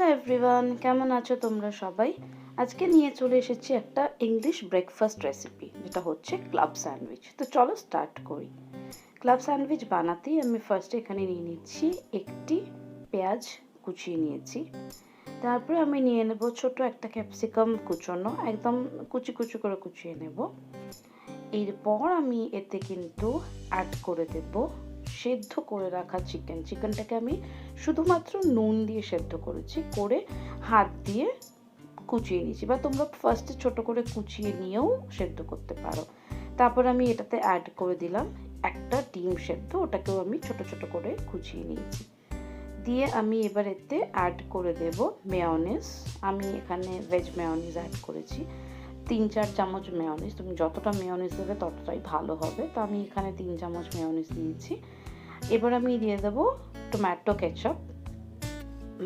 Hello everyone, কেমন আছো তোমরা সবাই? আজকে নিয়ে চলে এসেছি একটা ইংলিশ ব্রেকফাস্ট রেসিপি, যেটা হচ্ছে ক্লাব স্যান্ডউইচ। তো চলো স্টার্ট করি। ক্লাব স্যান্ডউইচ বানাতেই আমি ফার্স্টে এখানে নিয়ে নিচ্ছি একটি পেঁয়াজ কুচিয়ে নিয়েছি। তারপরে আমি নিয়ে নেব ছোট একটা ক্যাপসিকাম কুচোনো, একদম কুচি কুচি করে কুচিয়ে নেব। এরপর আমি এতে কিন্তু অ্যাড করে দেব সেদ্ধ করে রাখা চিকেনটাকে আমি শুধুমাত্র নুন দিয়ে সেদ্ধ করেছি, করে হাত দিয়ে কুচিয়ে নিয়েছি, বা তোমরা ফার্স্টে ছোট করে কুচিয়ে নিয়েও সেদ্ধ করতে পারো। তারপর আমি এটাতে অ্যাড করে দিলাম একটা ডিম সেদ্ধ, ওটাকেও আমি ছোট ছোট করে কুচিয়ে নিয়েছি। দিয়ে আমি এবার এতে অ্যাড করে দেব মেয়োনিজ। আমি এখানে ভেজ মেয়োনিজ অ্যাড করেছি, 3-4 চামচ মেয়োনিজ। তুমি যতটা মেয়োনিজ দেবে ততটাই ভালো হবে। তো আমি এখানে 3 চামচ মেয়োনিজ দিয়েছি। এবার আমি দিয়ে দেবো tomato ketchup,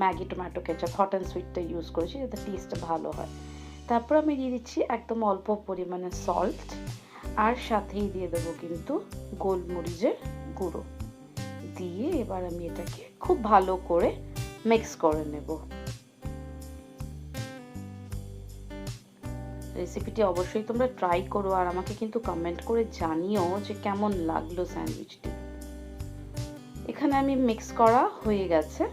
Maggi tomato ketchup, hot and সুইটটা ইউজ করেছি যাতে টেস্টটা ভালো হয়। তারপর আমি দিয়ে দিচ্ছি একদম অল্প পরিমাণে সল্ট, আর সাথেই দিয়ে দেবো কিন্তু গোলমরিচের গুঁড়ো। দিয়ে এবার আমি এটাকে খুব ভালো করে মিক্স করে নেব। রেসিপিটি অবশ্যই তোমরা ট্রাই করো, আর আমাকে কিন্তু কমেন্ট করে জানিও যে কেমন লাগলো স্যান্ডউইচটি। এখানে আমি মিক্স করা হয়ে গেছে।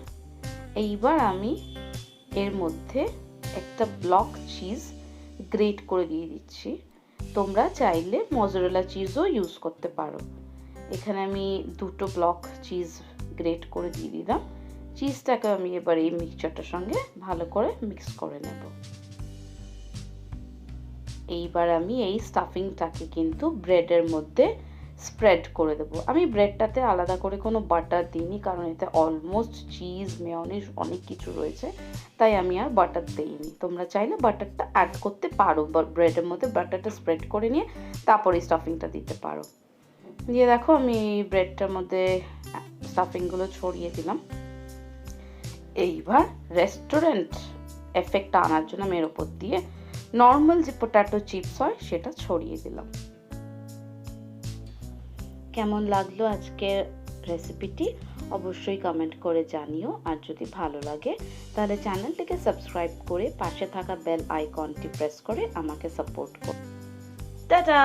এইবার আমি এর মধ্যে একটা ব্লক চিজ গ্রেট করে দিয়ে দিচ্ছি। তোমরা চাইলে মজরেলা চিজও ইউজ করতে পারো। এখানে আমি 2টো ব্লক চিজ গ্রেট করে দিয়ে দিলাম। চিজটাকে আমি এবার এই মিক্সচারটার সঙ্গে ভালো করে মিক্স করে নেব। এইবার আমি এই স্টাফিংটাকে কিন্তু ব্রেডের মধ্যে স্প্রেড করে দেবো। আমি ব্রেডটাতে আলাদা করে কোনো বাটার দিইনি, কারণ এতে অলমোস্ট চিজ মেয়োনিজ অনেক কিছু রয়েছে, তাই আমি আর বাটার দিইনি। তোমরা চাইলে বাটারটা অ্যাড করতে পারো, ব্রেডের মধ্যে বাটারটা স্প্রেড করে নিয়ে তারপরে স্টাফিংটা দিতে পারো। দিয়ে দেখো আমি এই ব্রেডটার মধ্যে স্টাফিংগুলো ছড়িয়ে দিলাম। এইবার রেস্টুরেন্ট এফেক্ট আনার জন্য আমি এর ওপর দিয়ে নর্মাল যে পটেটো চিপস হয় সেটা ছড়িয়ে দিলাম। কেমন লাগলো আজকের রেসিপিটি অবশ্যই কমেন্ট করে জানিও, আর যদি ভালো লাগে তাহলে চ্যানেলটিকে সাবস্ক্রাইব করে পাশে থাকা বেল আইকনটি প্রেস করে আমাকে সাপোর্ট করো। টাটা।